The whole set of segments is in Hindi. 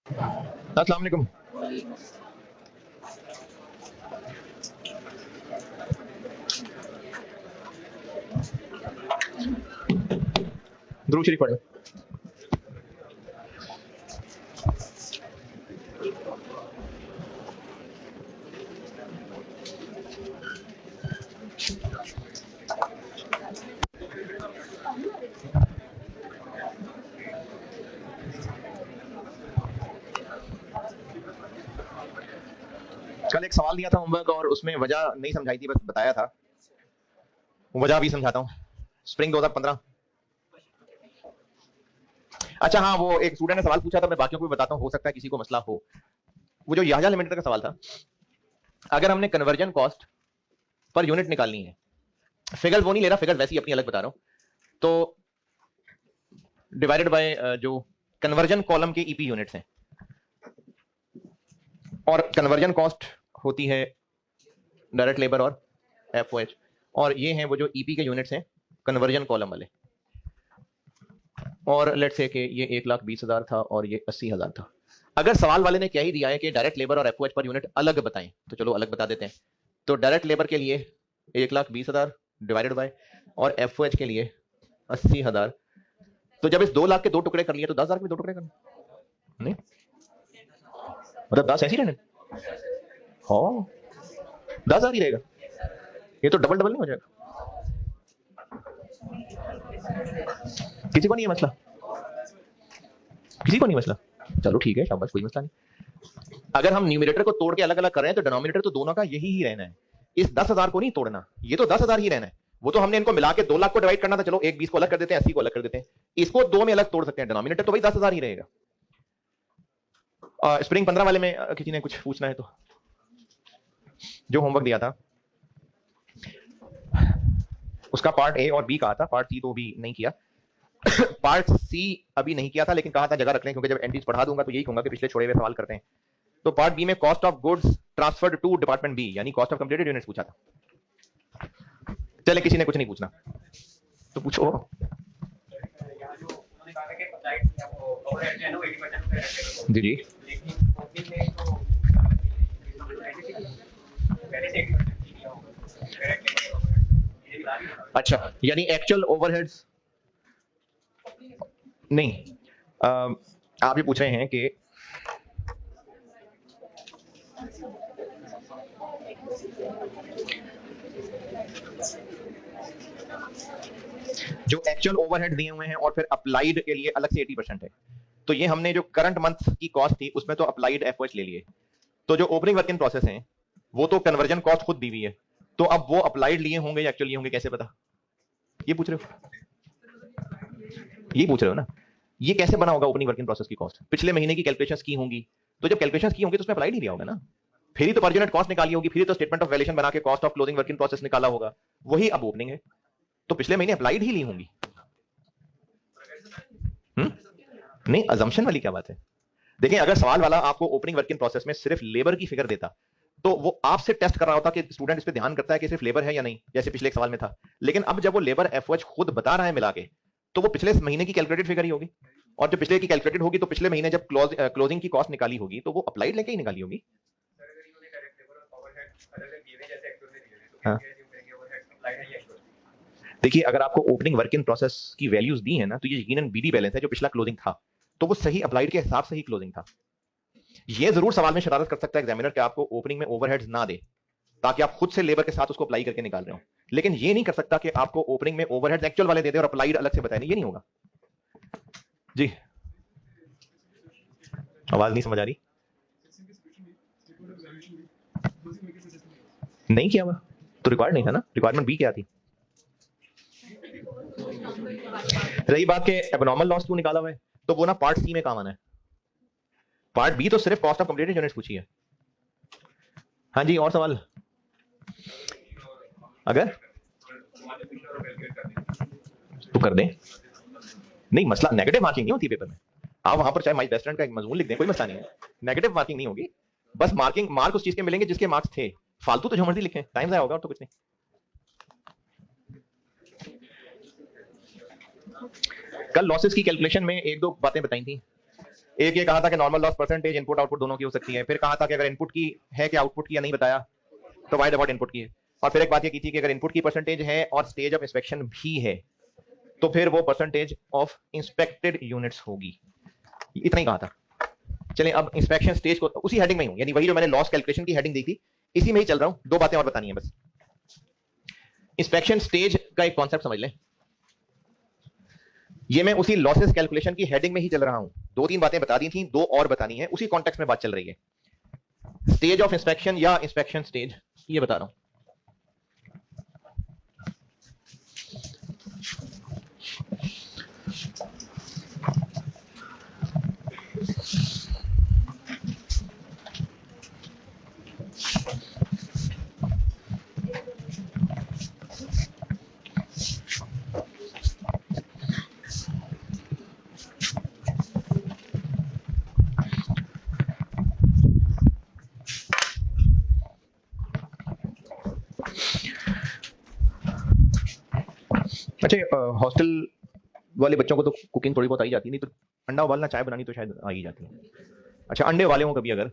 अस्सलाम वालेकुम। दुरूद शरीफ पढ़ो। कल एक सवाल दिया था होमवर्क और उसमें वजह नहीं समझाई थी, बस बताया था। वजह भी समझाता हूँ। स्प्रिंग 2015। अच्छा हाँ, वो एक स्टूडेंट ने सवाल पूछा था, मैं बाकियों को भी बताता हूँ, हो सकता है किसी को मसला हो। वो जो याह्या लिमिटेड का सवाल था, अगर हमने कन्वर्जन कॉस्ट पर यूनिट निकालनी है, फिगर वो नहीं ले रहा, फिगर वैसी अपनी अलग बता रहा हूँ, तो डिवाइडेड बाय जो कन्वर्जन कॉलम के ईपी यूनिट्स हैं, और कन्वर्जन कॉस्ट होती है डायरेक्ट लेबर और एफओएच, और ये हैं वो जो ईपी के यूनिट्स हैं कन्वर्जन कॉलम वाले। और लेट से कि ये 1,20,000 था और ये 80,000 था। अगर सवाल वाले ने क्या ही दिया है कि डायरेक्ट लेबर और एफओएच पर यूनिट अलग बताएं, तो चलो अलग बता देते हैं। तो डायरेक्ट लेबर के लिए 1,20,000 डिवाइडेड बाय, और एफओएच के लिए 80,000। तो जब इस 2 लाख के 2 टुकड़े कर लिए तो 10,000 के भी 2 टुकड़े करने, नहीं मतलब 10 ऐसे ही रहने। हाँ 10,000 ही रहेगा, ये तो डबल डबल नहीं हो जाएगा। किसी को नहीं है मसला, किसी को नहीं मसला, चलो ठीक है, शाबाश, कोई मसला नहीं। अगर हम न्यूमरेटर को तोड़ के अलग अलग कर रहे हैं तो डिनोमिनेटर तो दोनों का यही ही रहना है। इस 10,000 को नहीं तोड़ना, ये तो 10,000 ही रहना है। वो तो हमने इनको मिला के 2 लाख को डिवाइड करना था, चलो एक 20 को अलग कर देते हैं, 80 को अलग कर देते हैं, इसको 2 में अलग तोड़ सकते हैं, डिनोमिनेटर तो भाई 10,000 ही रहेगा। स्प्रिंग 15 वाले में किसी ने कुछ पूछना है तो, जो होमवर्क दिया था उसका पार्ट ए और बी कहा था, पार्ट सी तो भी नहीं किया। पार्ट सी अभी नहीं किया था, लेकिन कहा था जगह रख लें, क्योंकि जब एंट्रीज पढ़ा दूंगा तो यही कहूंगा कि पिछले छोड़े हुए सवाल करते हैं। तो पार्ट बी में cost of goods transferred to department B, यानी कॉस्ट ऑफ कंप्लीटेड यूनिट्स पूछा था। चले किसी ने कुछ नहीं पूछना तो पूछो। जी जी। अच्छा, यानी एक्चुअल ओवरहेड्स नहीं। आप ये पूछ रहे हैं कि जो एक्चुअल ओवरहेड दिए हुए हैं और फिर अप्लाइड के लिए अलग से 80% है, तो ये हमने जो करंट मंथ की कॉस्ट थी उसमें तो अप्लाइड एफओएच ले लिए। तो जो ओपनिंग वर्क इन प्रोसेस है वो तो कन्वर्जन कॉस्ट खुद दी हुई है, तो अब वो अप्लाइड लिए होंगे या एक्चुअल लिए होंगे कैसे पता? ये पूछ रहे हो, ये पूछ रहे हो ना? ये कैसे बना होगा ओपनिंग वर्क इन प्रोसेस की कॉस्ट? पिछले महीने की कैलकुलेशंस की होंगी, तो जब कैलकुलेशंस की होंगी तो उसमें अप्लाइड ही लिया होगा ना, फिर ही तो पर यूनिट कॉस्ट निकाली होगी, फिर ही तो स्टेटमेंट ऑफ वैल्यूएशन बना के cost of closing work in process निकाला होगा, वही अब ओपनिंग है, तो पिछले महीने अप्लाइड ही ली होंगी। नहीं, अजम्पशन वाली क्या बात है? देखिए, अगर सवाल वाला आपको ओपनिंग वर्क इन प्रोसेस में सिर्फ लेबर की फिगर देता तो वो आपसे टेस्ट कर रहा होता कि स्टूडेंट इस पे ध्यान करता है कि सिर्फ लेबर है या नहीं, जैसे पिछले एक सवाल में था। लेकिन अब जब वो लेबर एफओएच खुद बता रहा है मिला के, तो वो पिछले महीने की कैलकुलेटेड फिगर ही होगी, और जो पिछले की कैलकुलेटेड होगी तो पिछले महीने जब क्लोजिंग की कॉस्ट निकाली होगी तो वो अप्लाइड लेके ही निकाली होगी। हाँ, देखिए, अगर आपको ओपनिंग वर्क इन प्रोसेस की वैल्यूज दी है ना, तो ये यकीनन बीडी बैलेंस है जो पिछला क्लोजिंग था, तो वो सही अप्लाइड के हिसाब से ही क्लोजिंग था। ये जरूर सवाल में शरारत कर सकता है एग्जामिनर कि आपको ओपनिंग में ओवरहेड्स ना दे, ताकि आप खुद से लेबर के साथ उसको अप्लाई करके निकाल रहे हो, लेकिन ये नहीं कर सकता कि आपको ओपनिंग में ओवरहेड्स एक्चुअल वाले दे दे और अप्लाइड अलग से बताए, नहीं, ये नहीं होगा। जी, आवाज नहीं समझ आ रही? नहीं किया हुआ तो रिक्वायर्ड नहीं था ना, रिक्वायरमेंट बी क्या थी? रही बात के एबनॉर्मल लॉस क्यों निकाला हुआ है, तो वो ना पार्ट सी में काम आना है। पार्ट बी तो सिर्फ कॉस्ट ऑफ कंप्लीटेड यूनिट्स पूछी है। हाँ जी, और सवाल? अगर तो कर दें, नहीं मसला नेगेटिव मार्किंग नहीं होती पेपर में, आप वहां पर चाहे माई बेस्ट फ्रेंड का एक मजमून लिख दें, कोई मसला नहीं है, नेगेटिव मार्किंग नहीं होगी। बस मार्किंग मार्क उस चीज के मिलेंगे जिसके मार्क्स थे, फालतू तो जो मर्जी लिखें, टाइम जाया होगा और तो कुछ नहीं। कल लॉसेस की कैलकुलेशन में एक दो बातें बताई थी। एक ये कहा था कि normal loss percentage input output दोनों की हो सकती है, फिर कहा था कि अगर इनपुट की है कि आउटपुट की या नहीं बताया तो वाइड अबाउट इनपुट की है, और फिर एक बात ये की थी कि अगर इनपुट की परसेंटेज है और स्टेज ऑफ इंस्पेक्शन भी है तो फिर वो परसेंटेज ऑफ इंस्पेक्टेड यूनिट्स होगी। इतना ही कहा था। चलें अब इंस्पेक्शन स्टेज को उसी हेडिंग में ही हूं, यानी वही जो मैंने लॉस कैलकुलेशन की हेडिंग दी थी इसी में ही चल रहा हूं। दो बातें और बतानी है बस। इंस्पेक्शन स्टेज का एक कॉन्सेप्ट समझ लें, ये मैं उसी लॉसेस कैलकुलेशन की हेडिंग में ही चल रहा हूं। दो तीन बातें बता दी थी, दो और बतानी है, उसी कॉन्टेक्स्ट में बात चल रही है। स्टेज ऑफ इंस्पेक्शन या इंस्पेक्शन स्टेज, ये बता रहा हूं। अच्छा, हॉस्टल वाले बच्चों को तो कुकिंग थोड़ी बहुत आई जाती, नहीं तो अंडा उबालना चाय बनानी तो शायद आ ही जाती है। अच्छा, अंडे वाले हो कभी अगर,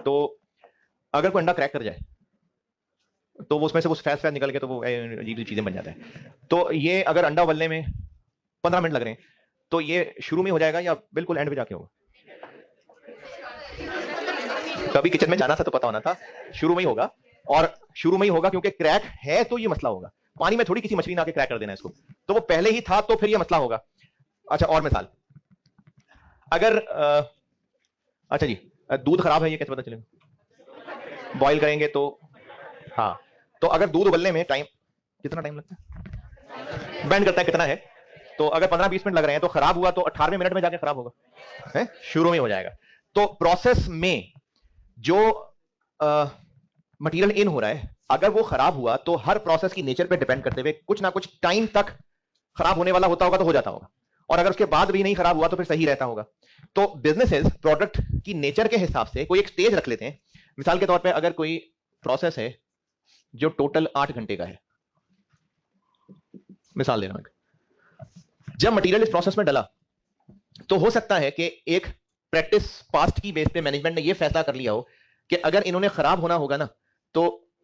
तो अगर कोई अंडा क्रैक कर जाए तो वो उसमें से वो फैस फैस निकल के तो वो अजीब सी चीजें बन जाता है। तो ये अगर अंडा उबलने में 15 मिनट लग रहे हैं तो ये शुरू में हो जाएगा या बिल्कुल एंड पे जाके होगा? कभी किचन में जाना था तो पता होना था, शुरू में ही होगा। और शुरू में ही होगा क्योंकि क्रैक है तो ये मसला होगा। पानी में थोड़ी किसी मछली ने आके क्रैक कर देना इसको, तो वो पहले ही था तो फिर ये मसला होगा। अच्छा, और मिसाल, अगर अच्छा जी, दूध खराब है ये कैसे पता चलेगा? बॉईल करेंगे तो, हाँ, तो अगर दूध उबलने में टाइम, कितना टाइम लगता है, बेंड करता है कितना है, तो अगर 15-20 मिनट लग रहे हैं तो खराब हुआ तो 18वें मिनट में जाके खराब होगा, है शुरू में हो जाएगा। तो प्रोसेस में जो मटेरियल इन हो रहा है अगर वो खराब हुआ तो हर प्रोसेस की नेचर पे डिपेंड करते हुए कुछ ना कुछ टाइम तक खराब होने वाला होता होगा तो हो जाता होगा, और अगर उसके बाद भी नहीं खराब हुआ तो फिर सही रहता होगा। तो बिजनेसेस प्रोडक्ट की नेचर के हिसाब से कोई एक स्टेज रख लेते हैं। मिसाल के तौर पे अगर कोई प्रोसेस है जो टोटल 8 घंटे का है, मिसाल दे रहा हूं, जब मटेरियल इस प्रोसेस में डला तो हो सकता है कि एक प्रैक्टिस पास्ट की बेस पे मैनेजमेंट ने यह फैसला कर लिया हो कि अगर इन्होंने खराब होना होगा ना तो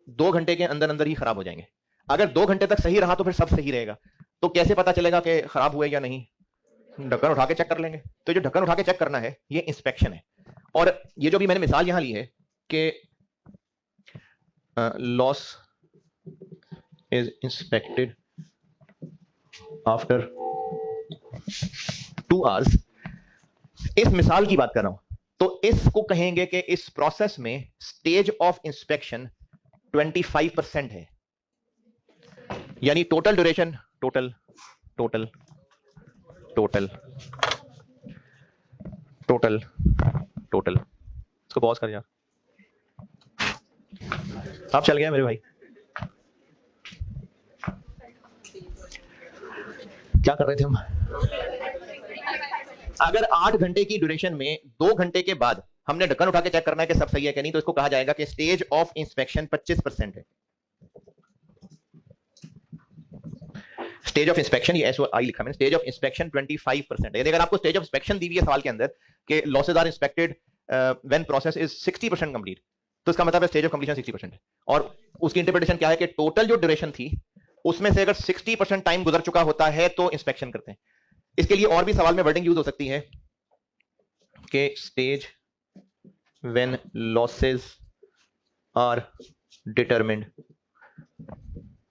2 घंटे के अंदर अंदर ही खराब हो जाएंगे। अगर 2 घंटे तक सही रहा तो फिर सब सही रहेगा। तो कैसे पता चलेगा कि खराब हुए या नहीं? ढक्कन उठा के चेक कर लेंगे। तो जो ढक्कन उठा के चेक करना है ये इंस्पेक्शन है। और ये जो भी मैंने मिसाल यहां ली है कि loss is inspected after 2 hours, इस मिसाल की बात कर रहा हूं, तो इसको कहेंगे कि इस प्रोसेस में स्टेज ऑफ इंस्पेक्शन 25% है, यानी total duration, total total total total total, इसको पॉज कर यार, आप चल गया मेरे भाई, क्या कर रहे थे हम? अगर 8 घंटे की ड्यूरेशन में 2 घंटे के बाद हमने ढक्कन उठा के चेक करना है कि सब सही है कि नहीं, तो इसको कहा जाएगा कि स्टेज ऑफ इंस्पेक्शन 25% है। स्टेज ऑफ इंस्पेक्शन, ये एसओआई लिखा मैंने, स्टेज ऑफ इंस्पेक्शन 25% है। यानी अगर आपको स्टेज ऑफ इंस्पेक्शन दी हुई है सवाल के अंदर कि losses are inspected when process is 60% complete, तो इसका मतलब है स्टेज ऑफ कंप्लीशन 60% है। और उसकी इंटरप्रिटेशन क्या है कि टोटल जो ड्यूरेशन थी उसमें से अगर 60% टाइम गुजर चुका होता है तो इंस्पेक्शन करते हैं। इसके लिए और भी सवाल में वर्डिंग यूज हो सकती है कि stage when losses are determined,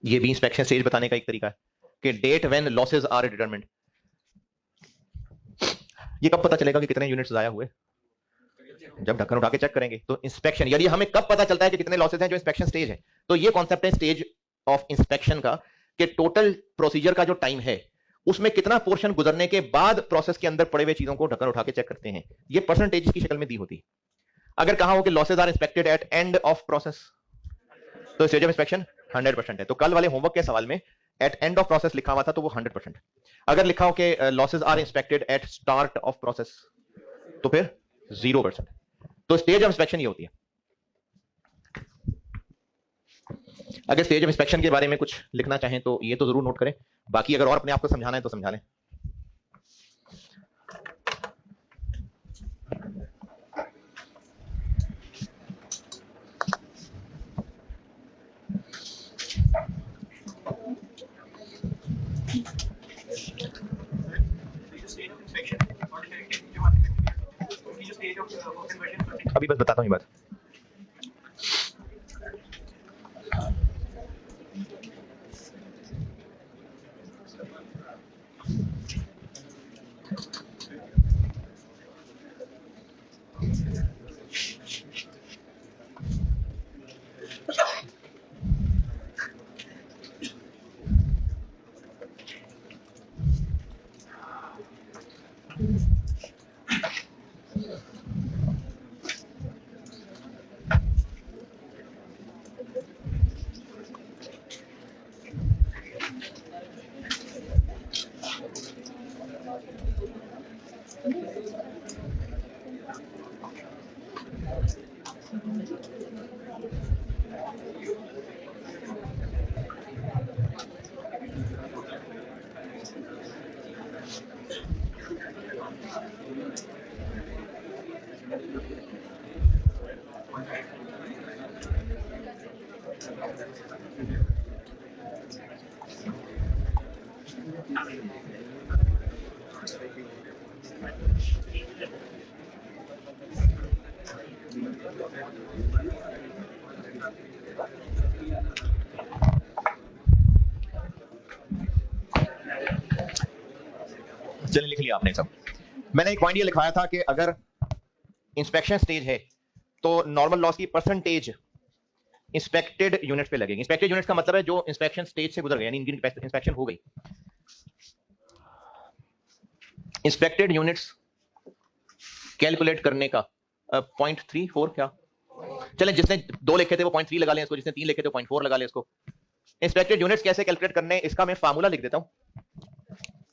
ये भी इंस्पेक्शन स्टेज बताने का एक तरीका है कि date when losses are determined. ये कब पता चलेगा कि कितने यूनिट्स जाया हुए? जब ढक्कन उठा के चेक करेंगे। तो इंस्पेक्शन, यानी हमें कब पता चलता है कि कितने लॉसेज हैं, जो इंस्पेक्शन स्टेज है। तो ये कॉन्सेप्ट है स्टेज ऑफ इंस्पेक्शन का कि टोटल प्रोसीजर का जो टाइम है उसमें कितना पोर्शन गुजरने के बाद प्रोसेस के अंदर पड़े हुए चीजों को ढक्कन उठा के चेक करते हैं। ये परसेंटेज की शक्ल में दी होती। अगर कहा हो कि losses are inspected at end of process, तो स्टेज ऑफ इंस्पेक्शन 100% है। तो कल वाले होमवर्क के सवाल में एट एंड ऑफ प्रोसेस लिखा हुआ था तो वो 100%। अगर लिखा हो कि losses are inspected at start of process तो फिर 0%। तो स्टेज ऑफ इंस्पेक्शन ये होती है। अगर स्टेज ऑफ इंस्पेक्शन के बारे में कुछ लिखना चाहें तो ये तो जरूर नोट करें, बाकी अगर और अपने आप को समझाना है तो समझा लें। अभी बस बताता हूँ ये बात। चलिए लिख लिया आपने सब। मैंने एक पॉइंट ये लिखवाया था कि अगर इंस्पेक्शन स्टेज है तो नॉर्मल लॉस की परसेंटेज इंस्पेक्टेड यूनिट्स पे लगेगी। इंस्पेक्टेड यूनिट्स का मतलब है जो इंस्पेक्शन स्टेज से गुजर गए, यानी इनकी इंस्पेक्शन हो गई। इंस्पेक्टेड यूनिट्स कैलकुलेट करने का 0.34 क्या, चलें जिसने 2 लिखे थे वो 0.3 लगा लें इसको, जिसने 3 लिखे थे 0.4 लगा लें इसको। इंस्पेक्टेड यूनिट्स कैसे कैलकुलेट करने, इसका मैं फार्मूला लिख देता हूं,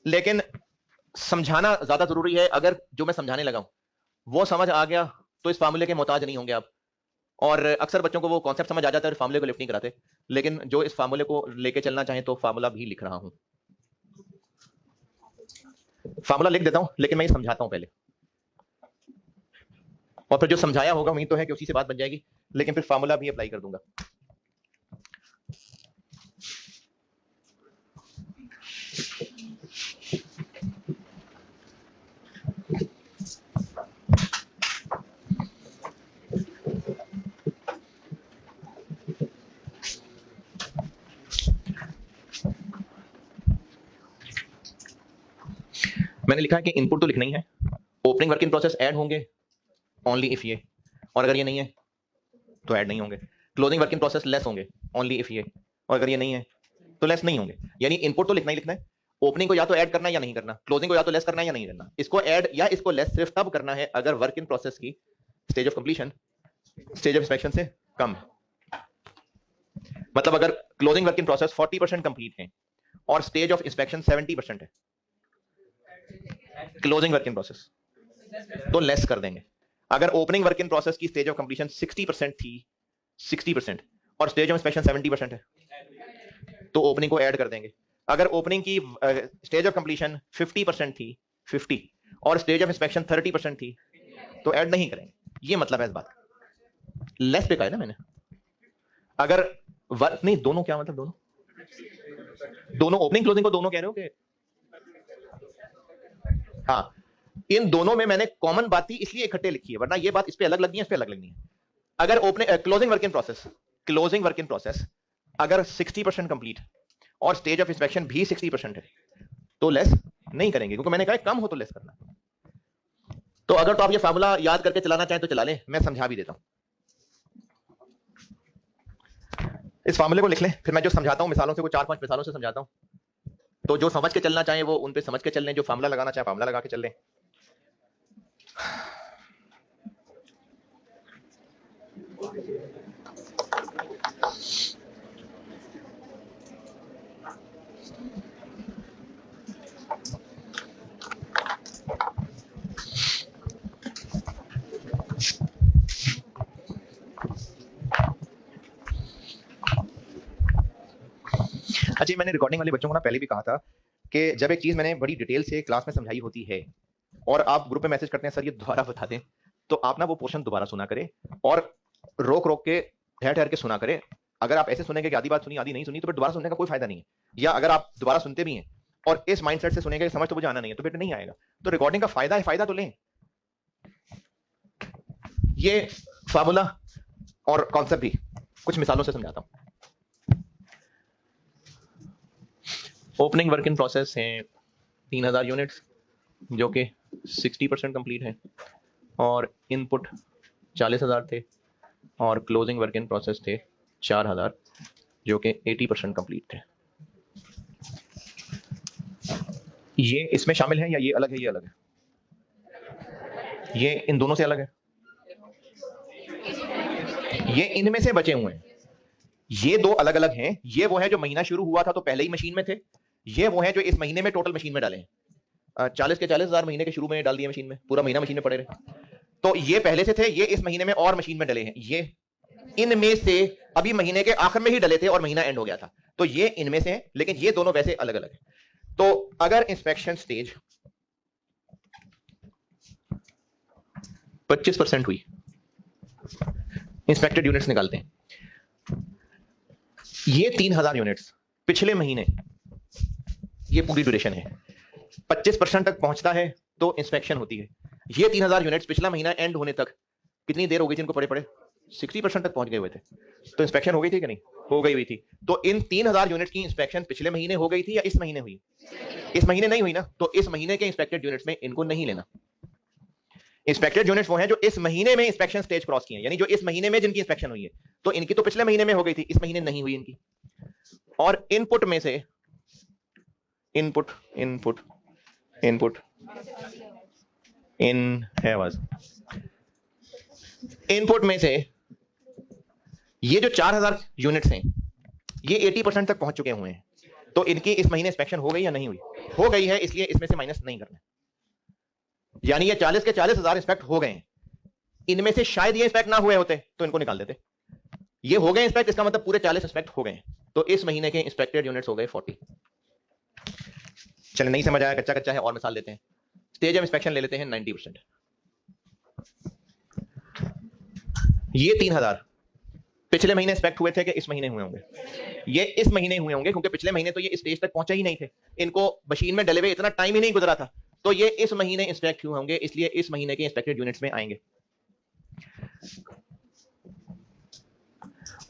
लेकिन समझाना ज्यादा जरूरी है। अगर जो मैं समझाने लगा हूं वो समझ आ गया तो इस फार्मूले के मोहताज नहीं होंगे आप। और अक्सर बच्चों को वो कॉन्सेप्ट समझ आ जाता है और फार्मूले को लिफ्ट नहीं कराते, लेकिन जो इस फार्मूले को लेके चलना चाहे तो फार्मूला भी लिख रहा हूं। फार्मूला लिख देता हूं लेकिन मैं ये समझाता हूं पहले, और फिर जो समझाया होगा उम्मीद तो है कि उसी से बात बन जाएगी, लेकिन फिर फार्मूला भी अप्लाई कर दूंगा। मैंने लिखा है कि इनपुट तो लिखना ही है, opening work in process add होंगे ओनली इफ ये, और अगर ये नहीं है तो ऐड नहीं होंगे। Closing work in process less होंगे ओनली इफ ये, और अगर ये नहीं है तो लेस नहीं होंगे। यानी इनपुट तो लिखना ही लिखना है, ओपनिंग को या तो ऐड करना है या नहीं करना, क्लोजिंग को या तो लेस करना है या नहीं करना। इसको ऐड या इसको लेस सिर्फ तब करना है अगर वर्क इन प्रोसेस की stage of completion stage of inspection से कम। मतलब अगर closing work in process 40% complete है और स्टेज ऑफ इंस्पेक्शन 70% है, क्लोजिंग वर्क इन प्रोसेस तो लेस कर देंगे। अगर ओपनिंग वर्क इन प्रोसेस की स्टेज ऑफ कंप्लीशन 60% थी, 60%, और स्टेज ऑफ इंस्पेक्शन 70% है, तो ओपनिंग को ऐड कर देंगे। अगर ओपनिंग की स्टेज ऑफ कंप्लीशन 50% थी, 50, और स्टेज ऑफ इंस्पेक्शन 30% थी, तो ऐड नहीं करेंगे। ये मतलब है इस बात। लेस पे कहा है ना मैंने। अगर वर्क नहीं, दोनों क्या मतलब, दोनों ओपनिंग क्लोजिंग को दोनों कह रहे हो कि हाँ, इन दोनों में मैंने कॉमन बात थी इसलिए इकट्ठे लिखी है, वरना ये बात इस पे अलग लगनी है, इस पे अलग लगनी है। अगर opening closing work in process, closing work in process अगर 60% कंप्लीट और स्टेज ऑफ इंस्पेक्शन भी 60% है, तो लेस नहीं करेंगे, क्योंकि मैंने कहा कम हो तो लेस करना। तो अगर तो आप ये फार्मूला याद करके चलाना चाहें तो चला लें, मैं समझा भी देता हूं। इस फार्मूले को लिख लें, फिर मैं जो समझाता हूं मिसालों से, वो 4-5 मिसालों से समझाता हूं। तो जो समझ के चलना चाहे वो उन पे समझ के चल लें, जो फार्मूला लगाना चाहे फार्मूला लगा के चल लें। अच्छा, मैंने रिकॉर्डिंग वाले बच्चों को ना पहले भी कहा था कि जब एक चीज मैंने बड़ी डिटेल से क्लास में समझाई होती है और आप ग्रुप में मैसेज करते हैं सर ये दोबारा बता दें, तो आप ना वो पोर्शन दोबारा सुना करें और रोक रोक के ठहर ठहर के सुना करें। अगर आप ऐसे सुनेंगे कि आधी बात सुनी आधी नहीं सुनी, तो फिर दोबारा सुनने का कोई फायदा नहीं है। या अगर आप दोबारा सुनते भी हैं और इस माइंडसेट से सुनेंगे समझ तो मुझे आना नहीं है, तो फिर नहीं आएगा। तो रिकॉर्डिंग का फायदा है, फायदा तो लें। ये फार्मूला और कॉन्सेप्ट भी कुछ मिसालों से समझाता हूं। ओपनिंग वर्क इन प्रोसेस है 3000 यूनिट्स जो कि 60% कंप्लीट है, और इनपुट 40,000 थे, और क्लोजिंग वर्क इन प्रोसेस थे 4000 जो कि 80% कंप्लीट थे। ये इसमें शामिल है या ये अलग है? ये अलग है, ये इन दोनों से अलग है, ये इनमें से बचे हुए हैं। ये दो अलग अलग हैं। ये वो है जो महीना शुरू हुआ था तो पहले ही मशीन में थे, ये वो है जो इस महीने में टोटल मशीन में डाले हैं। 40 के 40,000 महीने के शुरू में डाल दिए मशीन में, पूरा महीना मशीन में पड़े रहे। तो ये पहले से थे, ये इस महीने में और मशीन में डले हैं। ये इनमें से अभी महीने के आखिर में ही डले थे और महीना एंड हो गया था, तो ये इनमें से हैं, लेकिन ये दोनों वैसे अलग अलग हैं। तो अगर इंस्पेक्शन स्टेज 25% हुई, इंस्पेक्टेड यूनिट्स निकालते हैं। ये 3000 यूनिट्स पिछले महीने, ये पूरी ड्यूरेशन है, 25% तक पहुंचता है तो इंस्पेक्शन होती है। ये 3000 यूनिट्स पिछला महीना एंड होने तक कितनी देर हो गई थी इनको पड़े पड़े? 60% तक पहुंच गए हुए थे, तो इंस्पेक्शन हो गई थी कि नहीं? हो गई हुई थी। तो इन 3000 यूनिट की इंस्पेक्शन पिछले महीने हो गई थी या इस महीने हुई? इस महीने नहीं हुई ना, तो इस महीने के इंस्पेक्टेड यूनिट्स में इनको नहीं लेना। इंस्पेक्टेड यूनिट्स वो हैं जो इस महीने में इंस्पेक्शन स्टेज क्रॉस किए हैं, यानी जो इस महीने में जिनकी इंस्पेक्शन हुई है, तो इनकी तो पिछले महीने में हो गई थी, इस महीने नहीं हुई इनकी। और इनपुट में से इनपुट इनपुट इनपुट इन है आवाज, इनपुट में से ये जो 4000 यूनिट्स हैं ये 80% तक पहुंच चुके हुए हैं, तो इनकी इस महीने इंस्पेक्शन हो गई या नहीं हुई? हो गई है, इसलिए इसमें से माइनस नहीं करना। यानी ये 40 के 40,000 इंस्पेक्ट हो गए हैं, इनमें से शायद ये इंस्पेक्ट ना हुए होते तो इनको निकाल देते। ये हो गए इंस्पेक्ट, इसका मतलब पूरे 40 इंस्पेक्ट हो गए हैं, तो इस महीने के इंस्पेक्टेड यूनिट्स हो गए 40। चलिए, नहीं समझ आया, कच्चा कच्चा है, और मिसाल देते हैं। स्टेज ऑफ इंस्पेक्शन ले लेते हैं 90%। ये 3000 पिछले महीने इंस्पेक्ट हुए थे कि इस महीने हुए होंगे? ये इस महीने हुए होंगे, क्योंकि पिछले महीने तो ये स्टेज तक पहुंचे ही नहीं थे, इनको मशीन में डले हुए इतना टाइम ही नहीं गुजरा था, तो ये इस महीने इंस्पेक्ट हुए होंगे, इसलिए इस महीने के इंस्पेक्टेड यूनिट्स में आएंगे।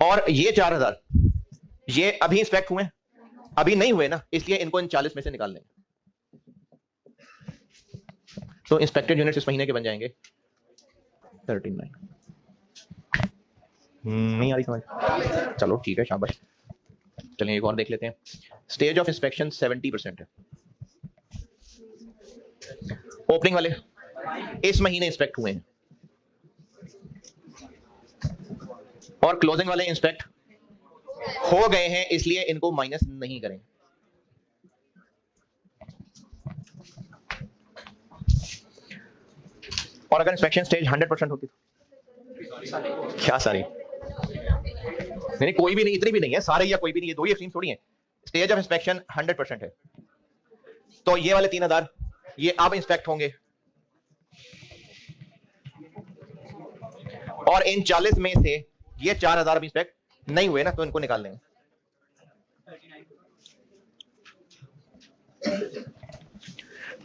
और ये 4000 ये अभी इंस्पेक्ट हुए, अभी नहीं हुए ना, इसलिए इनको इन 40 में से निकाल देंगे, तो इंस्पेक्टेड यूनिट्स इस महीने के बन जाएंगे 39। नहीं आ रही समझ? चलो ठीक है, शाबाश। चलिए एक और देख लेते हैं। स्टेज ऑफ इंस्पेक्शन 70% है। ओपनिंग वाले इस महीने इंस्पेक्ट हुए हैं, और क्लोजिंग वाले इंस्पेक्ट हो गए हैं, इसलिए इनको माइनस नहीं करेंगे। और अगर इंस्पेक्शन स्टेज 100% होती तो क्या सारी? नहीं, कोई भी नहीं, इतनी भी नहीं है, सारे या कोई भी नहीं, ये दो ही एक्सट्रीम थोड़ी है। स्टेज ऑफ इंस्पेक्शन 100% है, तो ये वाले 3000 ये अब इंस्पेक्ट होंगे, और इन 40 में से ये 4000 अब इंस्पेक्ट नहीं हुए ना, तो इनको निकाल देंगे।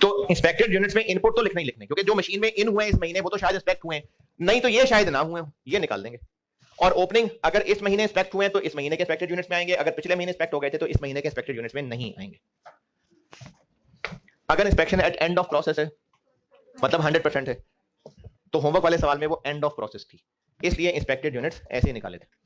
तो इंस्पेक्टेड यूनिट्स में इनपुट तो लिखना ही लिखना है, क्योंकि जो मशीन में इन हुए इस महीने वो तो शायद इंस्पेक्ट हुए हैं, नहीं तो ये शायद ना हुए, ये निकाल देंगे। और ओपनिंग अगर इस महीने इंस्पेक्ट हुए हैं तो इस महीने के इंस्पेक्टेड यूनिट्स में आएंगे, अगर पिछले महीने इंस्पेक्ट हो गए थे तो इस महीने के इंस्पेक्टेड यूनिट्स में नहीं आएंगे। अगर inspection at end of process है, मतलब 100% है, तो होमवर्क वाले सवाल में वो एंड ऑफ प्रोसेस थी, इसलिए इंस्पेक्टेड यूनिट्स ऐसे ही निकाले थे।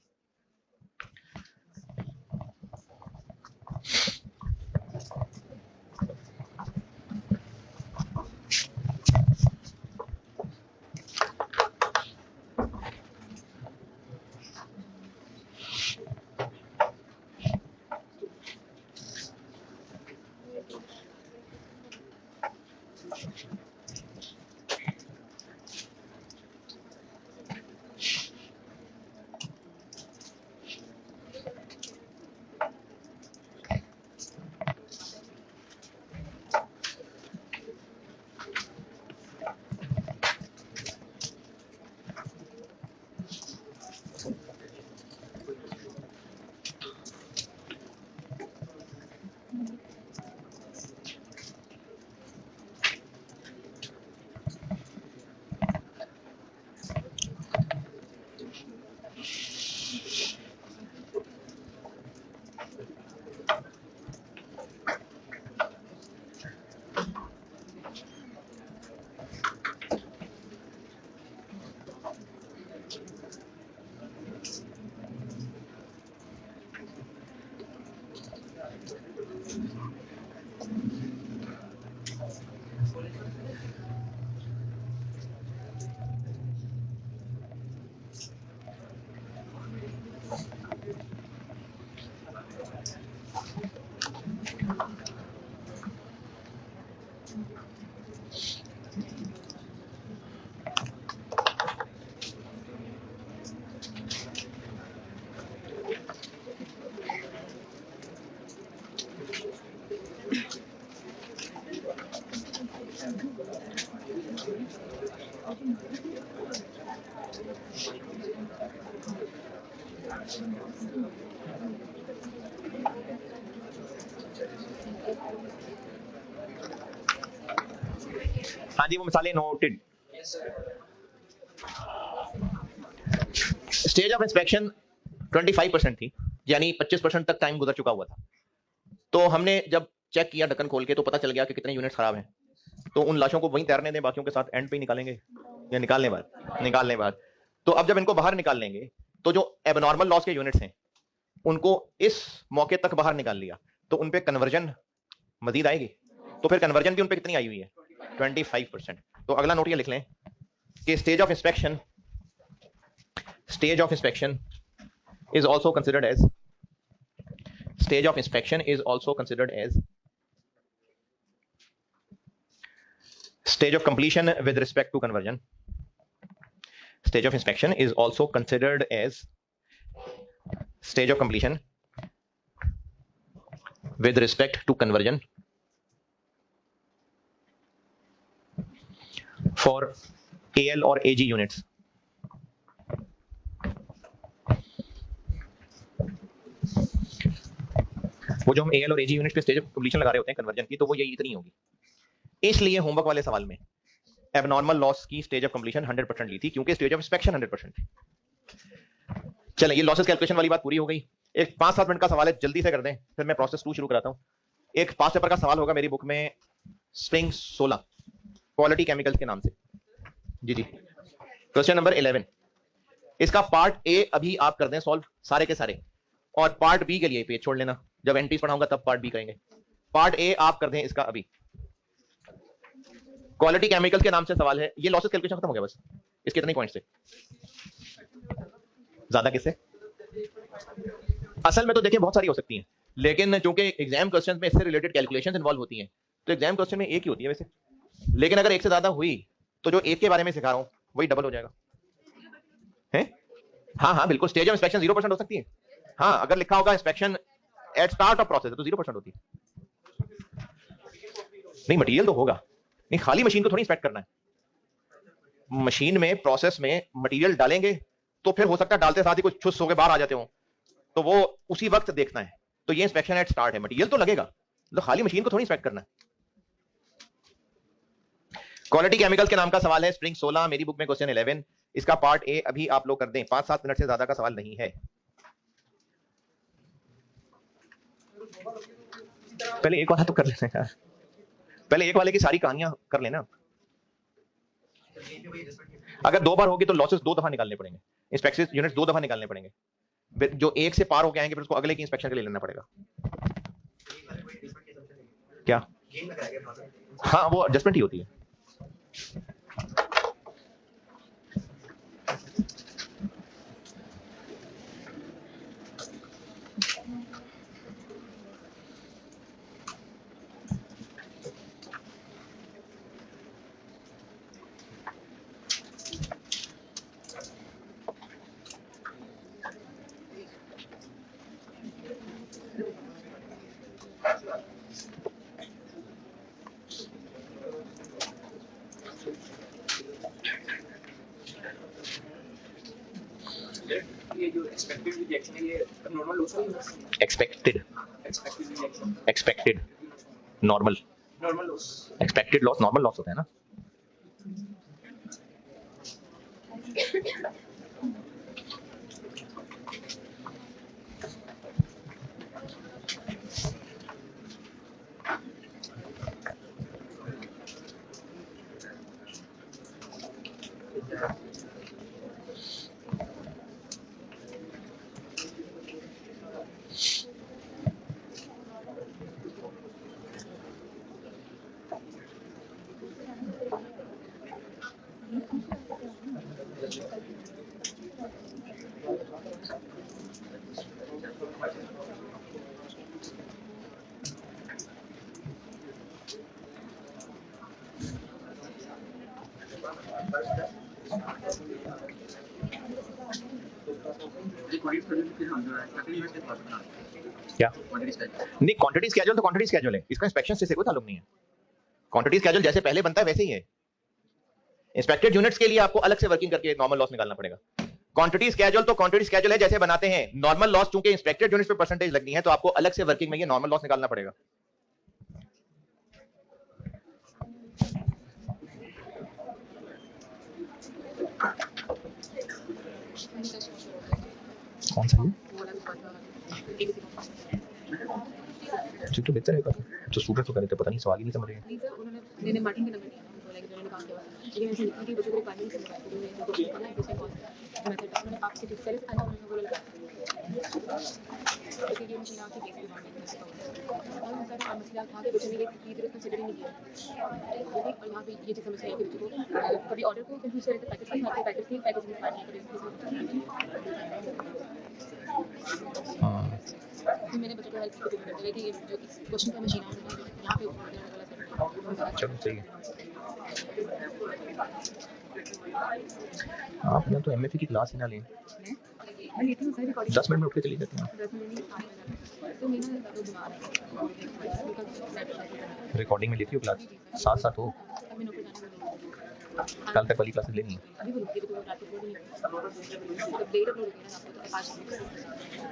हाँ जी, वो मिसालें नोटेड। स्टेज ऑफ इंस्पेक्शन 25% थी, यानी 25% तक टाइम गुजर चुका हुआ था। तो हमने जब चेक किया ढक्कन खोल के तो पता चल गया कि कितने यूनिट्स खराब हैं। तो उन लाशों को वहीं तैरने दें, बाकियों के साथ एंड पे ही निकालेंगे या निकालने बाद। तो अब जब इनको बाहर निकाल लेंगे तो जो एबनॉर्मल लॉस के यूनिट्स हैं उनको इस मौके तक बाहर निकाल लिया तो उन पे कन्वर्जन मजीद आएगी। तो फिर कन्वर्जन भी उन पे कितनी आई हुई है? 25%। तो अगला नोट ये लिख लें कि stage of inspection is also considered as stage of inspection is also considered as stage of completion with respect to conversion. Stage of inspection is also considered as stage of completion with respect to conversion for AL or AG units. वो जो हम AL और AG यूनिट पे स्टेज ऑफ कंप्लीशन लगा रहे होते हैं कन्वर्जन की, तो वो यही इतनी होगी। इसलिए होमवर्क वाले सवाल में एबनॉर्मल लॉस की स्टेज ऑफ कंप्लीशन 100% ली थी, क्योंकि स्टेज ऑफ इंस्पेक्शन 100% थी। चलें, ये लॉसेस कैलकुलेशन वाली बात पूरी हो गई। एक 5-7 मिनट का सवाल है, जल्दी से कर दें, फिर मैं प्रोसेस 2 शुरू कराता हूं। एक पास पेपर का सवाल होगा मेरी बुक में, स्प्रिंग 16 क्वालिटी केमिकल्स के नाम से। जी क्वेश्चन नंबर 11। इसका पार्ट ए अभी आप कर दें सॉल्व सारे के सारे, और पार्ट बी के लिए पेज छोड़ लेना, जब एंट्रीज पढ़ाऊंगा तब पार्ट बी करेंगे। पार्ट ए आप कर दें इसका अभी। क्वालिटी केमिकल्स के नाम से सवाल है। ये लॉसेस कैलकुलेशन खत्म हो गया बस, इसके इतने पॉइंट से ज्यादा किससे? असल में तो देखिए बहुत सारी हो सकती हैं, लेकिन चूंकि एग्जाम क्वेश्चंस में इससे रिलेटेड कैलकुलेशंस इन्वॉल्व होती हैं, तो एग्जाम क्वेश्चन में एक ही होती है वैसे। लेकिन अगर एक से ज्यादा हुई तो जो एक के बारे में सिखा रहा हूं वही डबल हो जाएगा। है? हाँ बिल्कुल। स्टेज ऑफ इंस्पेक्शन 0% हो सकती है। हाँ, अगर लिखा होगा inspection at start of process तो 0% होती है। नहीं, मटेरियल तो होगा नहीं, खाली मशीन को थोड़ी इंस्पेक्ट करना है। मशीन में प्रोसेस में मटेरियल डालेंगे तो फिर हो सकता है डालते साथ ही कुछ छुस होकर बाहर आ जाते हो, तो वो उसी वक्त देखना है। तो ये इंस्पेक्शन एट स्टार्ट है, मटेरियल तो लगेगा, तो खाली मशीन को थोड़ी इंस्पेक्ट करना है। क्वालिटी केमिकल्स के नाम का सवाल है, स्प्रिंग 16 मेरी बुक में क्वेश्चन 11। इसका पार्ट ए अभी आप लोग कर दें, 5-7 मिनट से ज्यादा का सवाल नहीं है। पहले एक वाला तो कर लेना यार, पहले एक वाले की सारी कहानियां कर लेना। अगर 2 बार होगी तो लॉसेस 2 दफा निकालने पड़ेंगे, इंस्पेक्शन यूनिट्स 2 दफा निकालने पड़ेंगे। जो एक से पार होके आएंगे फिर उसको अगले की इंस्पेक्शन के लिए लेना पड़ेगा। क्या? हाँ, वो एडजस्टमेंट ही होती है। ये जो एक्सपेक्टेड रिजेक्शन है ये नॉर्मल लॉस है। Expected normal loss, expected loss normal loss होता है ना। क्या नहीं, क्वांटिटी स्केड्यूल तो क्वांटिटी स्केड्यूल है, इसका इंस्पेक्शन से कोई ताल्लुक नहीं है। क्वांटिटी स्केड्यूल जैसे पहले बनता है वैसे ही है। इंस्पेक्टेड यूनिट्स के लिए आपको अलग से वर्किंग करके नॉर्मल लॉस निकालना पड़ेगा। क्वांटिटी स्केड्यूल तो क्वांटिटी स्केड्यूल है जैसे बनाते हैं, नॉर्मल लॉस चूंकि इंस्पेक्टेड यूनिट्स पे परसेंटेज लगनी है तो आपको अलग से वर्किंग में ये नॉर्मल लॉस निकालना पड़ेगा। कौन सा ये तो बेहतर है काफी। तो स्टूडेंट तो करे थे, पता नहीं सवाल ही नहीं समझ रहे। नहीं सर, उन्होंने मार्टिन का नंबर दिया तो लाइक उन्होंने काम किया, लेकिन ऐसे लिखा कि बच्चों को रिक्वायरमेंट से बताया तो मैंने कोशिश करना है कि उसमें कौन मेथड मैंने आपसे जिस तरह से आना उन्होंने वो लगाया तो ये मशीन आपकी बेस के बारे में और सर मसला था कि बच्चों ने ये की तरह कंसीडर ही नहीं किया। और यहाँ पे ये चीज़ समझ आई कि बच्चों को कभी ऑर्डर को कंफ्यूज करते पैकेज के साथ पैकेज की पैकेज में पानी है। मैंने बच्चों को हेल्प की कर दिया कि ये जो इस क्वेश्चन का मशीन है यहाँ पे चलो सही है। आप ना तो एमएफए की क्लास ही ना लें, 10 मिनट में उठ के चली जाती हैं। रिकॉर्डिंग में लेती हो क्लास, साथ साथ हो, कल तक वाली क्लासेस लेनी है।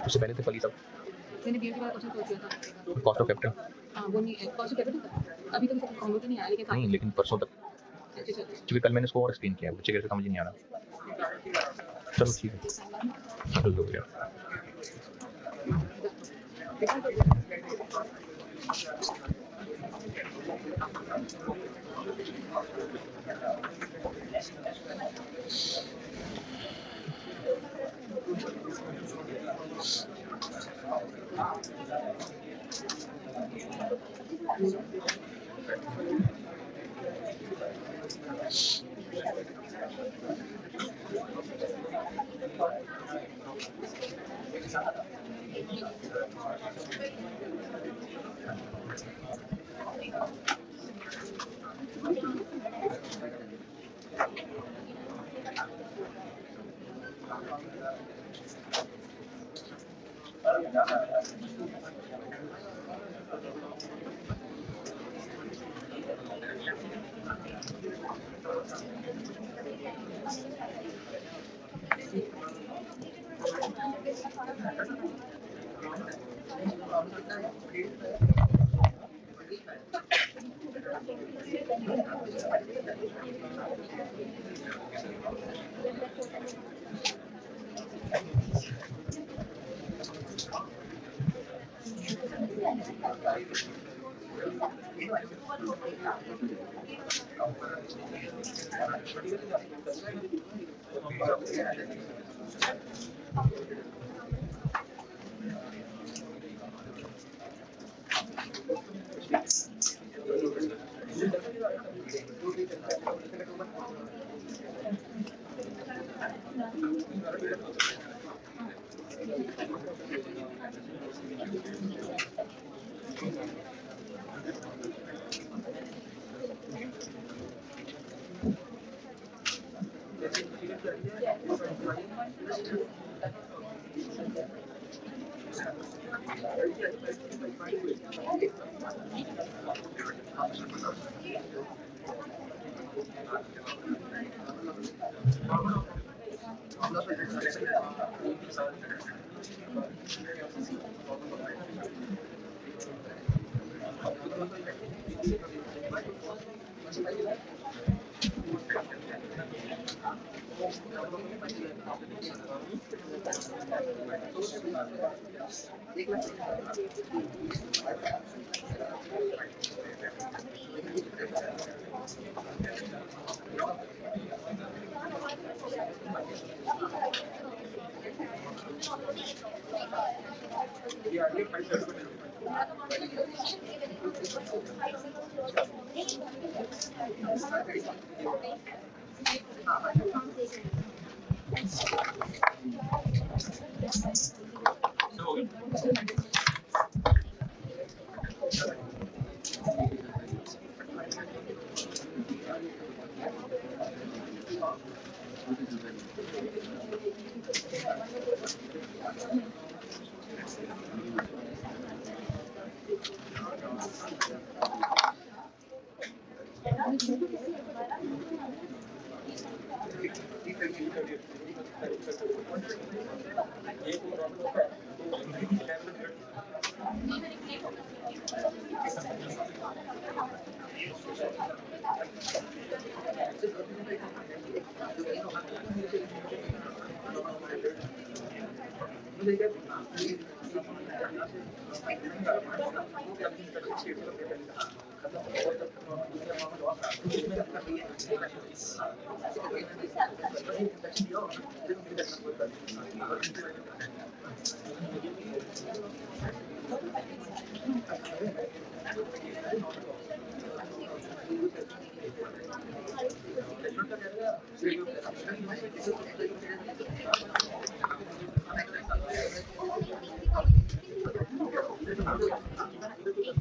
उससे पहले तक वाली सब मैंने बीएड के बाद क्वेश्चन सोच लिया था, कॉस्ट ऑफ कैपिटल। हाँ वो नहीं कॉस्ट ऑफ कैपिटल अभी तो मुझे कॉम्प्यूटर नहीं आया लेकिन नहीं, लेकिन परसों तक, क्योंकि कल मैंने इसको और एक्सप्लेन किया, बच्चे कैसे समझ नहीं आ रहा। चलो ठीक है, चलो हो गया।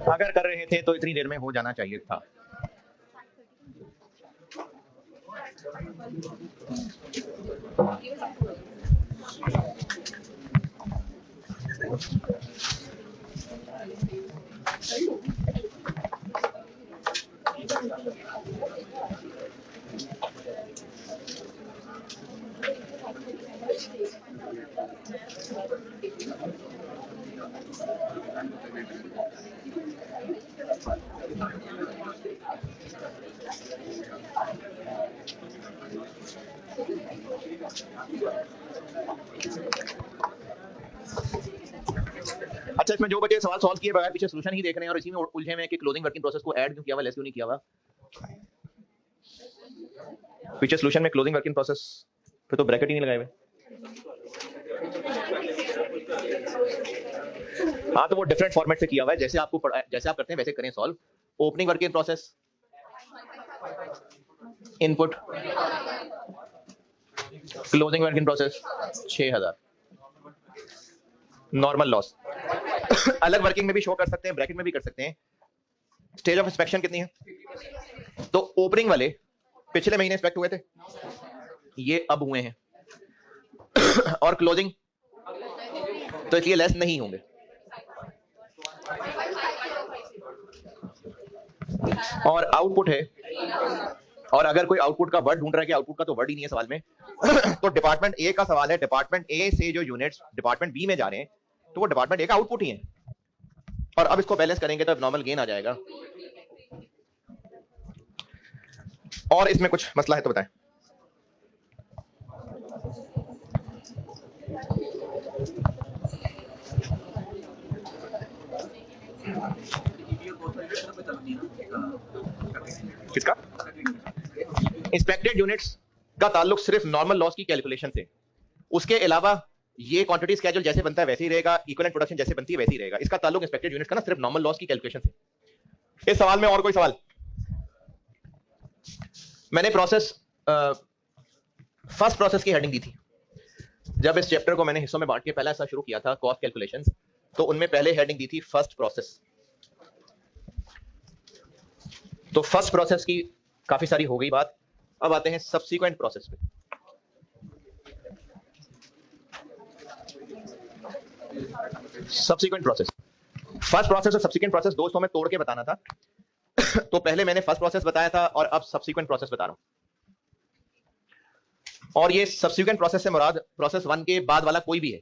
अगर कर रहे थे तो इतनी देर में हो जाना चाहिए था। अच्छा, इसमें जो बचे सवाल सॉल्व किए बगैर पीछे सोल्यूशन ही देख रहे हैं और इसी में उलझे में कि क्लोजिंग वर्किंग प्रोसेस को ऐड क्यों किया हुआ, लेस क्यों नहीं किया हुआ। पीछे सोल्यूशन में क्लोजिंग वर्किंग प्रोसेस पे तो ब्रैकेट ही नहीं लगाए हुए। हाँ, तो वो डिफरेंट फॉर्मेट से किया हुआ है, जैसे आपको जैसे आप करते हैं वैसे करें solve. Opening working process, input, closing working process 6000, normal loss. अलग वर्किंग में भी शो कर सकते हैं, ब्रैकेट में भी कर सकते हैं। स्टेज ऑफ इंस्पेक्शन कितनी है? तो ओपनिंग वाले पिछले महीने इंस्पेक्ट हुए थे, ये अब हुए हैं। और क्लोजिंग तो इसलिए लेस नहीं होंगे। और आउटपुट है, और अगर कोई आउटपुट का वर्ड ढूंढ रहा है कि आउटपुट का तो वर्ड ही नहीं है सवाल में तो डिपार्टमेंट ए का सवाल है, डिपार्टमेंट ए से जो यूनिट्स डिपार्टमेंट बी में जा रहे हैं तो वो डिपार्टमेंट ए का आउटपुट ही है। और अब इसको बैलेंस करेंगे तो नॉर्मल गेन आ जाएगा। और इसमें कुछ मसला है तो बताएं। किसका? इंस्पेक्टेड यूनिट्स का ताल्लुक सिर्फ नॉर्मल लॉस की कैलकुलेशन से, उसके अलावा ये क्वांटिटी स्केड्यूल जैसे बनता है वैसे ही रहेगा, इक्विवेलेंट प्रोडक्शन जैसे बनती है वैसे ही रहेगा। इसका ताल्लुक इंस्पेक्टेड यूनिट्स का ना सिर्फ नॉर्मल लॉस की कैलकुलेशन से। इस सवाल में और कोई सवाल? मैंने प्रोसेस फर्स्ट प्रोसेस की हेडिंग दी थी जब इस चैप्टर को मैंने हिस्सों में बांट के पहला ऐसा शुरू किया था कॉस्ट कैलकुलेशंस, तो उनमें पहले हेडिंग दी थी फर्स्ट प्रोसेस। तो फर्स्ट प्रोसेस की काफी सारी हो गई बात। अब आते हैं सब्सीक्वेंट प्रोसेस पे। सब्सीक्वेंट प्रोसेस, फर्स्ट प्रोसेस और सब्सीक्वेंट प्रोसेस दोस्तों में तोड़ के बताना था तो पहले मैंने फर्स्ट प्रोसेस बताया था और अब सब्सीक्वेंट प्रोसेस बता रहा हूं। और ये सब्सीक्वेंट प्रोसेस से मुराद प्रोसेस 1 के बाद वाला कोई भी है।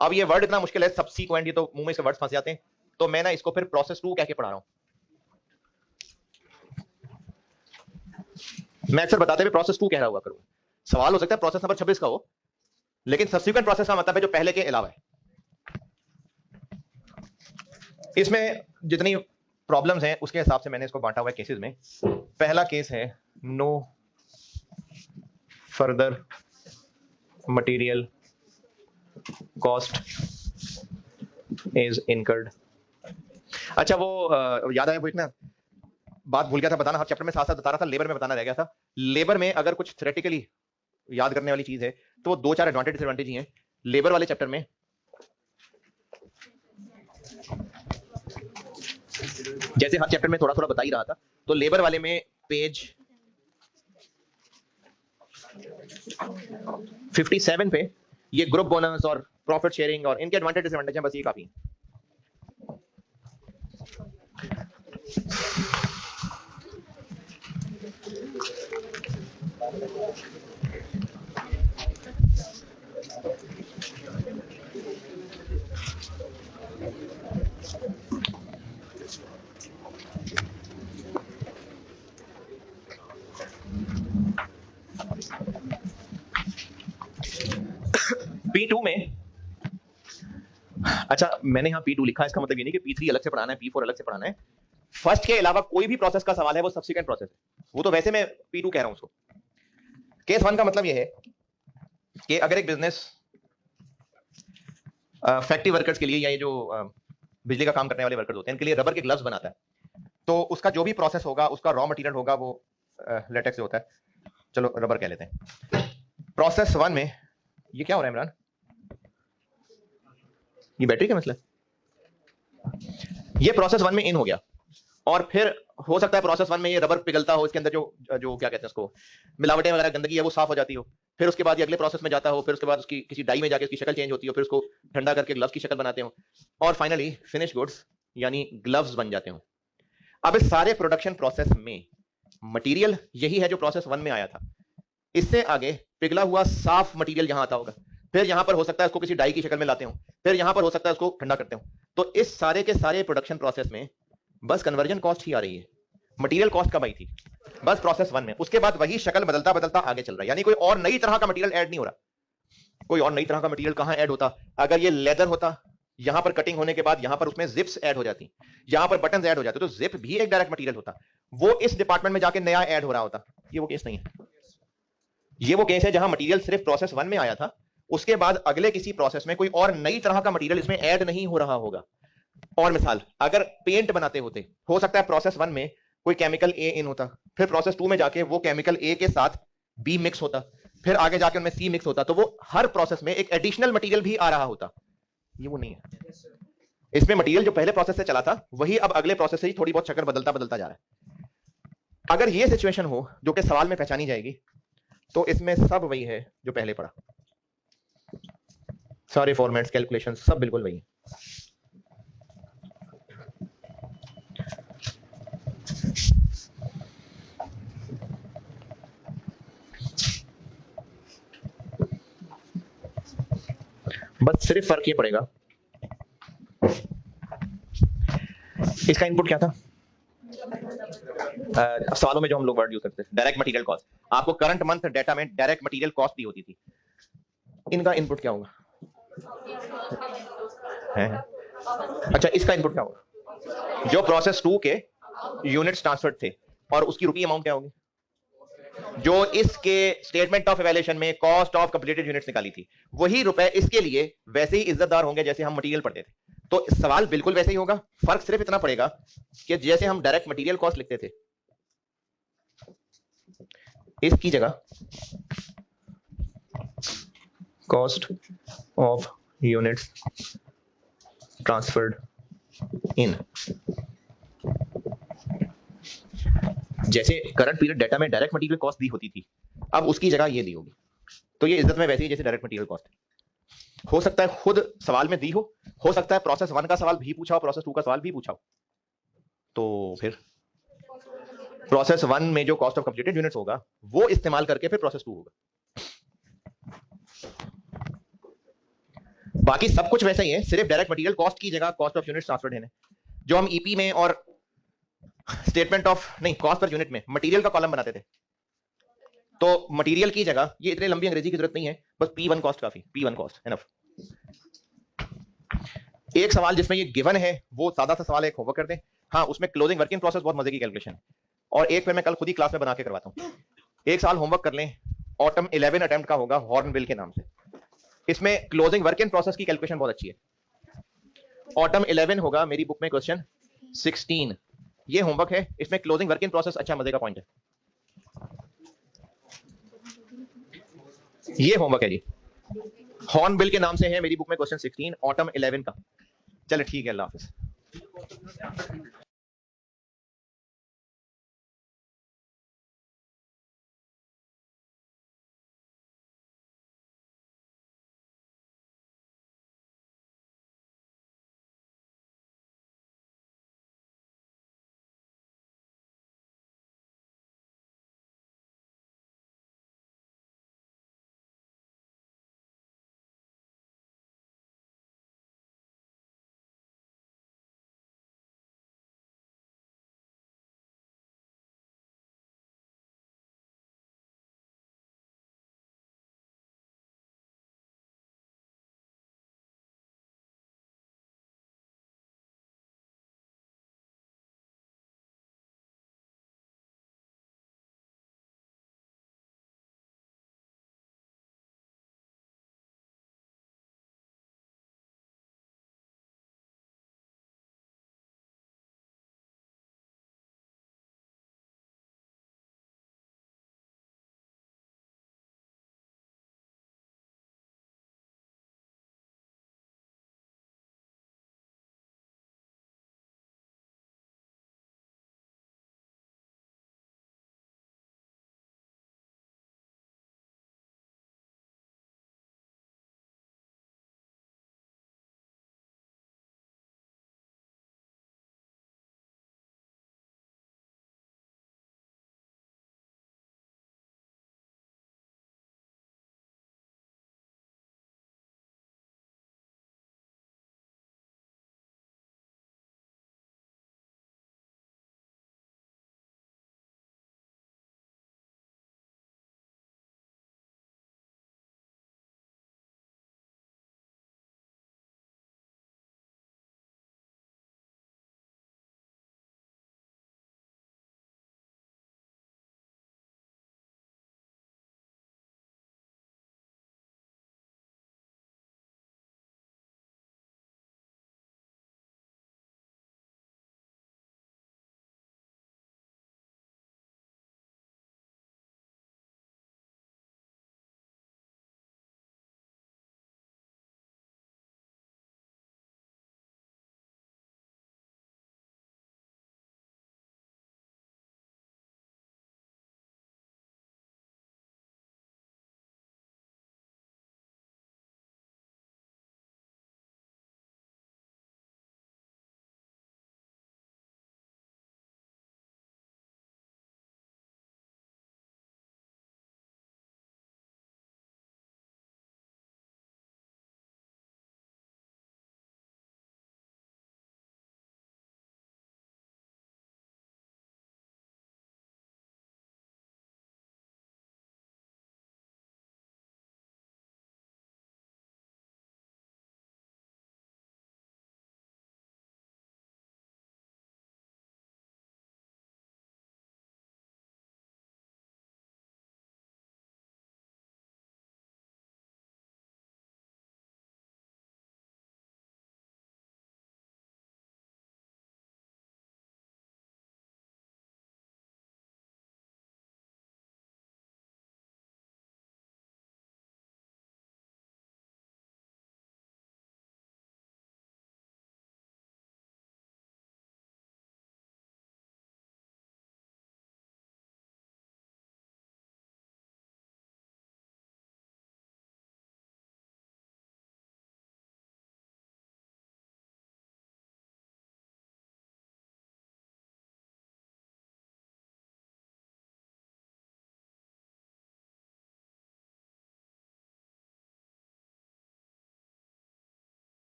अब ये वर्ड इतना मुश्किल है सब्सीक्वेंट, ये तो मुंह में से वर्ड्स फंस जाते हैं, तो मैं ना इसको फिर प्रोसेस 2 कह के पढ़ा रहा हूं। मैं अक्सर बताते हुए प्रोसेस 2 कह रहा हुआ करूंगा। सवाल हो सकता है प्रोसेस नंबर 26 का हो, लेकिन सब्सीक्वेंट प्रोसेस का मतलब है जो पहले के अलावा है। इसमें जितनी प्रॉब्लम्स हैं उसके हिसाब से मैंने इसको बांटा हुआ है केसेस में। पहला केस है no further material cost is incurred. अच्छा, वो याद आया, वो एक ना बात भूल गया था बताना, हर चैप्टर में साथ साथ बता रहा था, लेबर में बताना रह गया था। लेबर में अगर कुछ थ्योरेटिकली याद करने वाली चीज है तो वो 2-4 एडवांटेज डिसएडवांटेज ही हैं लेबर वाले चैप्टर में। जैसे हर चैप्टर में थोड़ा थोड़ा बता ही रहा था, तो लेबर वाले में पेज 57 पे ये ग्रुप बोनस और प्रॉफिट शेयरिंग और इनके एडवांटेज डिसएडवांटेज हैं, बस ये काफी है। P2 में, अच्छा मैंने यहाँ P2 लिखा है, इसका मतलब ये नहीं कि P3 अलग से पढ़ाना है, P4 अलग से पढ़ाना है। फर्स्ट के अलावा कोई भी प्रोसेस का सवाल है वो सब्सिक्वेंट प्रोसेस है, वो तो वैसे मैं P2 कह रहा हूं उसको। केस 1 का मतलब ये है कि अगर एक बिजनेस फैक्ट्री वर्कर्स के लिए या ये जो बिजली का काम करने वाले वर्कर्स होते हैं इनके लिए रबर के ग्लव्स बनाता है, तो उसका जो भी प्रोसेस होगा उसका रॉ मटेरियल होगा वो लेटेक्स से होता है, चलो रबर कह लेते हैं। प्रोसेस 1 में ये क्या हो रहा है इमरान, ये बैटरी का मसला है। ये प्रोसेस 1 में इन हो गया और फिर हो सकता है प्रोसेस 1 में ये रबर पिघलता हो, इसके अंदर जो क्या कहते हैं उसको मिलावटें वगैरह गंदगी है वो साफ हो जाती हो, फिर उसके बाद ये अगले प्रोसेस में जाता हो, फिर उसके बाद उसकी किसी डाई में जाके उसकी शक्ल चेंज होती हो, फिर उसको ठंडा करके ग्लव्स की शक्ल बनाते हो और फाइनली फिनिश गुड्स यानी ग्लव्स बन जाते हो। अब इस सारे प्रोडक्शन प्रोसेस में मटेरियल यही है जो प्रोसेस 1 में आया था, इससे आगे पिघला हुआ साफ मटेरियल यहां आता होगा, फिर यहां पर हो सकता है उसको किसी डाई की शक्ल में लाते हो, फिर यहां पर हो सकता है उसको ठंडा करते हो। तो इस सारे के सारे प्रोडक्शन प्रोसेस में बस कन्वर्जन कॉस्ट ही आ रही है, मटेरियल कॉस्ट कब आई थी बस प्रोसेस 1 में, उसके बाद वही शक्ल बदलता बदलता आगे चल रहा है, यानी कोई और नई तरह का मटेरियल ऐड नहीं हो रहा। कोई और नई तरह का मटेरियल कहां ऐड होता, अगर ये लेदर होता, यहां पर कटिंग होने के बाद यहां पर उसमें जिप्स ऐड हो जाती, यहां पर बटन्स ऐड हो जाते, तो जिप भी एक डायरेक्ट मटेरियल होता, वो इस डिपार्टमेंट में जाके नया ऐड हो रहा होता। ये वो केस नहीं है, ये वो केस है जहां मटेरियल सिर्फ प्रोसेस 1 में आया था, उसके बाद अगले किसी प्रोसेस में कोई और नई तरह का मटेरियल इसमें ऐड नहीं हो रहा होगा। और मिसाल अगर पेंट बनाते होते, हो सकता है प्रोसेस 1 में कोई केमिकल ए इन होता, फिर प्रोसेस 2 में जाके वो केमिकल ए के साथ बी मिक्स होता, फिर आगे जाके उनमें सी मिक्स होता, तो वो हर प्रोसेस में एक एडिशनल मटेरियल भी आ रहा होता। ये वो नहीं है, इसमें मटेरियल जो पहले प्रोसेस से चला था वही अब अगले प्रोसेस से ही थोड़ी बहुत शक्ल बदलता बदलता जा रहा है। अगर ये सिचुएशन हो जो कि सवाल में पहचानी जाएगी, तो इसमें सब वही है जो पहले पढ़ा, सारे फॉर्मेट्स कैलकुलेशन सब बिल्कुल वही है। बस सिर्फ फर्क ये पड़ेगा, इसका इनपुट क्या था सवालों में जो हम लोग वर्ड यूज करते थे, डायरेक्ट मटेरियल कॉस्ट। आपको करंट मंथ डेटा में डायरेक्ट मटेरियल कॉस्ट दी होती थी, इनका इनपुट क्या होगा है? अच्छा इसका इनपुट क्या होगा, जो प्रोसेस 2 के यूनिट्स ट्रांसफर्ड थे और उसकी रुपी अमाउंट क्या होगी, जो इसके स्टेटमेंट ऑफ इवैल्यूएशन में कॉस्ट ऑफ कंप्लीटेड यूनिट्स निकाली थी, वही रुपए इसके लिए वैसे ही इज्जतदार होंगे जैसे हम मटेरियल पढ़ते थे। तो सवाल बिल्कुल वैसे ही होगा, फर्क सिर्फ इतना पड़ेगा कि जैसे हम डायरेक्ट मटेरियल कॉस्ट लिखते थे, इसकी जगह कॉस्ट ऑफ यूनिट्स ट्रांसफर्ड इन, जैसे करंट पीरियड डेटा में डायरेक्ट मटेरियल कॉस्ट दी होती थी, अब उसकी जगह ये दी होगी। तो ये इज्जत में वैसे ही जैसे डायरेक्ट मटेरियल कॉस्ट हो सकता है खुद सवाल में दी हो सकता है प्रोसेस 1 का सवाल भी पूछा हो, प्रोसेस 2 का सवाल भी पूछा हो। तो फिर प्रोसेस 1 में जो कॉस्ट ऑफ कंप्लीटेड यूनिट्स होगा वो इस्तेमाल करके फिर प्रोसेस 2 होगा। बाकी सब कुछ वैसा ही है, सिर्फ डायरेक्ट मटेरियल कॉस्ट की जगह कॉस्ट ऑफ यूनिट्स ट्रांसफर्ड है। जो हम ईपी में और स्टेटमेंट ऑफ नहीं कॉस्ट पर यूनिट में मटेरियल का कॉलम बनाते थे, तो मटेरियल की जगह ये इतनी लंबी अंग्रेजी की जरूरत नहीं है, बस P1 कॉस्ट काफी, P1 कॉस्ट एनफ। एक सवाल जिसमें ये गिवन है वो सादा सा सवाल एक होमवर्क कर दें, हाँ उसमें क्लोजिंग वर्किंग प्रोसेस बहुत मजे की कैलकुलेशन है, और एक फिर मैं कल खुद ही क्लास में बना के करवाता हूँ। एक साल होमवर्क कर लें, ऑटम 11 अटेम्प्ट का होगा हॉर्नबिल के नाम से, इसमें क्लोजिंग वर्किंग प्रोसेस की कैलकुलेशन बहुत अच्छी है। ऑटम 11 होगा मेरी बुक में क्वेश्चन 16, ये होमवर्क है, इसमें क्लोजिंग वर्किंग प्रोसेस अच्छा मजे का पॉइंट है, ये होमवर्क है जी, हॉर्नबिल के नाम से है मेरी बुक में क्वेश्चन 16 ऑटम 11 का। चलो ठीक है, अल्लाह हाफिज।